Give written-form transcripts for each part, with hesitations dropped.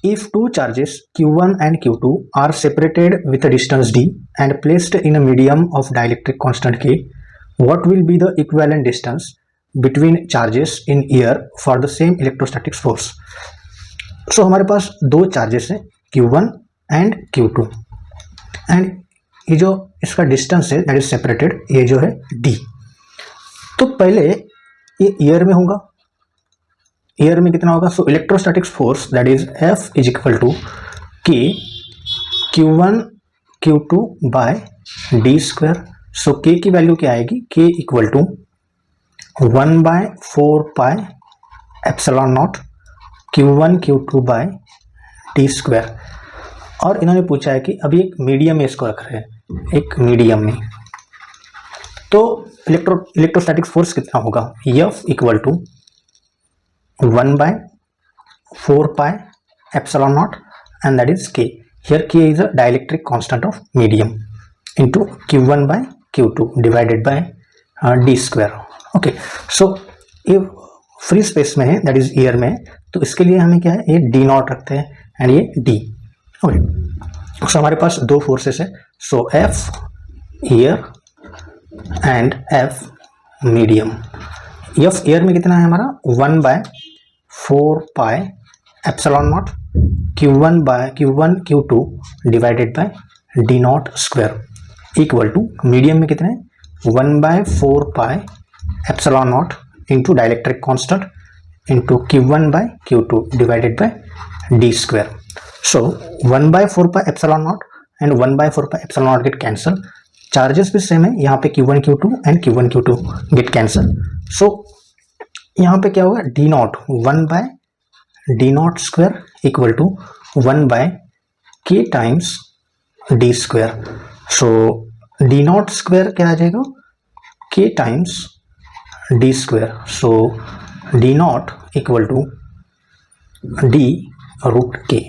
if two charges q1 and q2 are separated with a distance d and placed in a medium of dielectric constant k, what will be the equivalent distance between charges in air for the same electrostatic force? So हमारे पास दो charges है q1 and q2 and ये जो इसका distance है that is separated, ये जो है d। तो पहले ये एयर में होगा, एयर में कितना होगा? So electrostatic force that is F is equal to K Q1 Q2 by D square. So K की वैल्यू क्या आएगी? K equal to 1/4 pi epsilon naught Q1 Q2 by D square. और इन्होंने पूछा है कि अभी एक मीडियम में इसको रख रहे हैं, एक मीडियम में, तो इलेक्ट्रोस्टैटिक फोर्स कितना होगा? F equal to 1/4 pi epsilon naught and that is K. Here K is a dielectric constant of medium into Q1 by Q2 divided by D square. Okay, so ये free space में है that is air में, तो इसके लिए हमें क्या है, ये D नॉट रखते हैं एंड ये D। ओके, सो हमारे पास दो फोर्सेस है, so F air and F medium. F air में कितना है हमारा? 1/4 pi epsilon naught Q1 Q2 divided by D not square equal to medium में कितने? 1/4 pi epsilon naught into dielectric constant into Q1 by Q2 divided by D square. So 1/4 pi epsilon naught and 1/4 pi epsilon naught get cancel, charges भी same है, यहाँ पे Q1 Q2 and Q1 Q2 get cancel. सो यहाँ पे क्या होगा? D not 1/डी not square equal to 1/K times D square. So D not square क्या आ जाएगा? K times D square. So D not equal to D root K.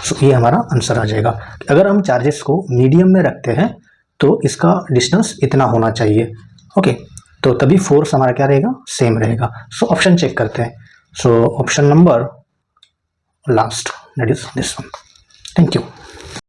So ये हमारा आंसर आ जाएगा। अगर हम चार्जेस को मीडियम में रखते हैं तो इसका डिस्टेंस इतना होना चाहिए। ओके, तो तभी फोर्स हमारा क्या रहेगा? सेम रहेगा। सो ऑप्शन चेक करते हैं। So option number last that is this one. Thank you.